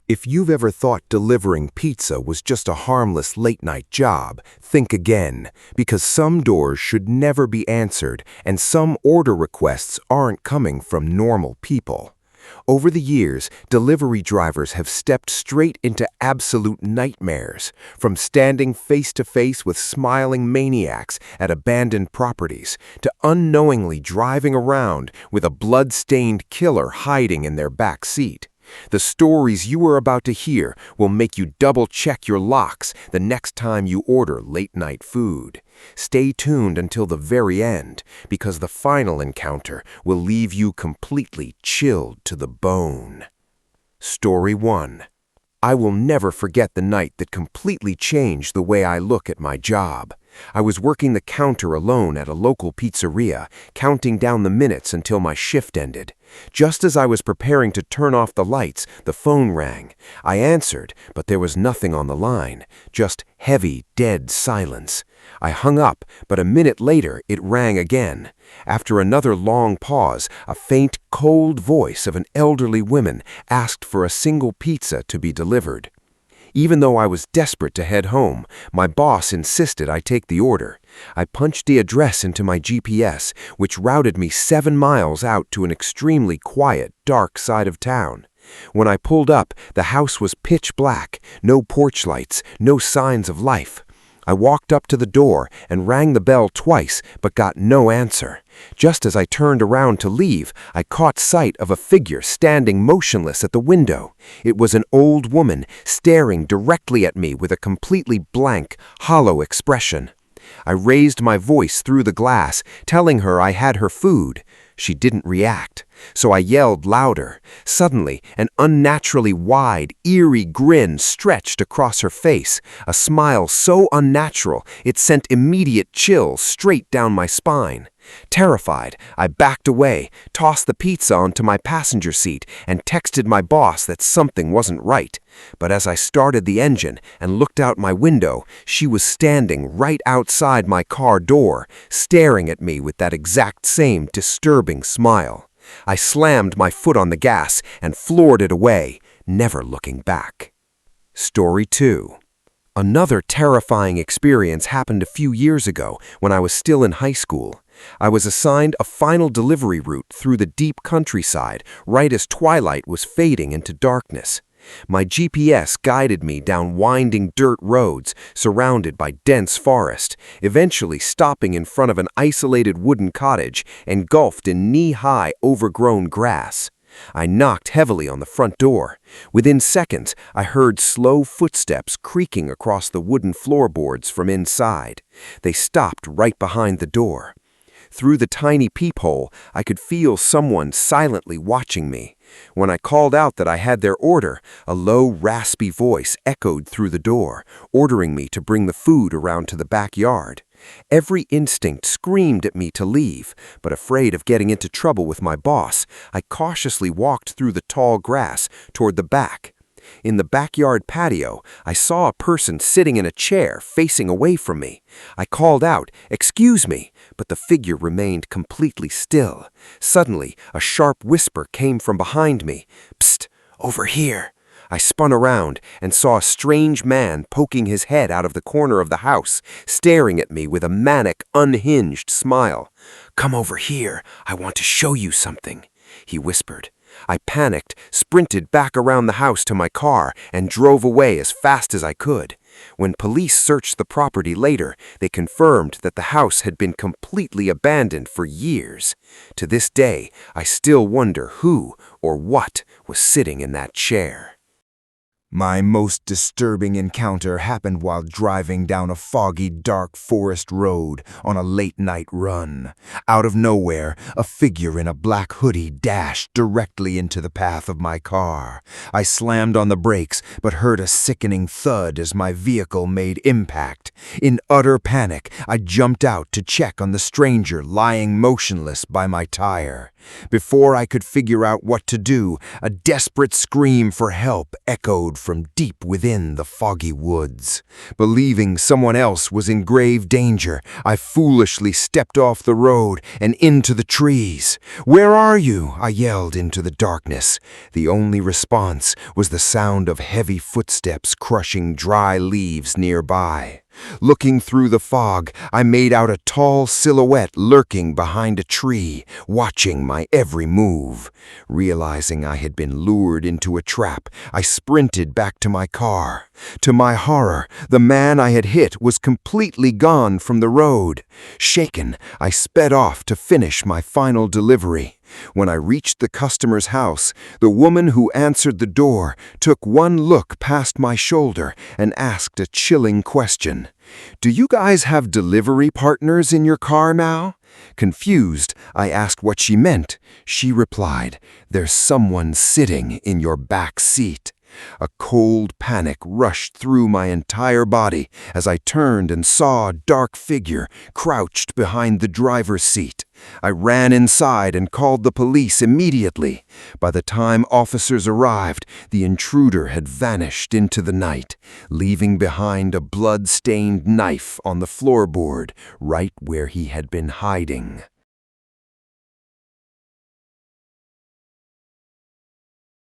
If you've ever thought delivering pizza was just a harmless late-night job, think again, because some doors should never be answered and some order requests aren't coming from normal people. Over the years, delivery drivers have stepped straight into absolute nightmares, from standing face-to-face with smiling maniacs at abandoned properties to unknowingly driving around with a blood-stained killer hiding in their back seat. The stories you are about to hear will make you double-check your locks the next time you order late-night food. Stay tuned until the very end, because the final encounter will leave you completely chilled to the bone. Story 1. I will never forget the night that completely changed the way I look at my job. I was working the counter alone at a local pizzeria, counting down the minutes until my shift ended. Just as I was preparing to turn off the lights, the phone rang. I answered, but there was nothing on the line, just heavy, dead silence. I hung up, but a minute later it rang again. After another long pause, a faint, cold voice of an elderly woman asked for a single pizza to be delivered. Even though I was desperate to head home, my boss insisted I take the order. I punched the address into my GPS, which routed me 7 miles out to an extremely quiet, dark side of town. When I pulled up, the house was pitch black, no porch lights, no signs of life. I walked up to the door and rang the bell twice, but got no answer. Just as I turned around to leave, I caught sight of a figure standing motionless at the window. It was an old woman staring directly at me with a completely blank, hollow expression. I raised my voice through the glass, telling her I had her food. She didn't react, so I yelled louder. Suddenly, an unnaturally wide, eerie grin stretched across her face, a smile so unnatural it sent immediate chills straight down my spine. Terrified, I backed away, tossed the pizza onto my passenger seat, and texted my boss that something wasn't right. But as I started the engine and looked out my window, she was standing right outside my car door, staring at me with that exact same disturbing smile. I slammed my foot on the gas and floored it away, never looking back. Story 2. Another terrifying experience happened a few years ago when I was still in high school. I was assigned a final delivery route through the deep countryside right as twilight was fading into darkness. My GPS guided me down winding dirt roads surrounded by dense forest, eventually stopping in front of an isolated wooden cottage engulfed in knee-high overgrown grass. I knocked heavily on the front door. Within seconds, I heard slow footsteps creaking across the wooden floorboards from inside. They stopped right behind the door. Through the tiny peephole, I could feel someone silently watching me. When I called out that I had their order, a low, raspy voice echoed through the door, ordering me to bring the food around to the backyard. Every instinct screamed at me to leave, but afraid of getting into trouble with my boss, I cautiously walked through the tall grass toward the back. In the backyard patio, I saw a person sitting in a chair facing away from me. I called out, "Excuse me," but the figure remained completely still. Suddenly, a sharp whisper came from behind me. "Psst, over here." I spun around and saw a strange man poking his head out of the corner of the house, staring at me with a manic, unhinged smile. "Come over here, I want to show you something," he whispered. I panicked, sprinted back around the house to my car, and drove away as fast as I could. When police searched the property later, they confirmed that the house had been completely abandoned for years. To this day, I still wonder who or what was sitting in that chair. My most disturbing encounter happened while driving down a foggy, dark forest road on a late-night run. Out of nowhere, a figure in a black hoodie dashed directly into the path of my car. I slammed on the brakes, but heard a sickening thud as my vehicle made impact. In utter panic, I jumped out to check on the stranger lying motionless by my tire. Before I could figure out what to do, a desperate scream for help echoed from deep within the foggy woods. Believing someone else was in grave danger, I foolishly stepped off the road and into the trees. "Where are you?" I yelled into the darkness. The only response was the sound of heavy footsteps crushing dry leaves nearby. Looking through the fog, I made out a tall silhouette lurking behind a tree, watching my every move. Realizing I had been lured into a trap, I sprinted back to my car. To my horror, the man I had hit was completely gone from the road. Shaken, I sped off to finish my final delivery. When I reached the customer's house, the woman who answered the door took one look past my shoulder and asked a chilling question. "Do you guys have delivery partners in your car now?" Confused, I asked what she meant. She replied, "There's someone sitting in your back seat." A cold panic rushed through my entire body as I turned and saw a dark figure crouched behind the driver's seat. I ran inside and called the police immediately. By the time officers arrived, the intruder had vanished into the night, leaving behind a blood-stained knife on the floorboard right where he had been hiding.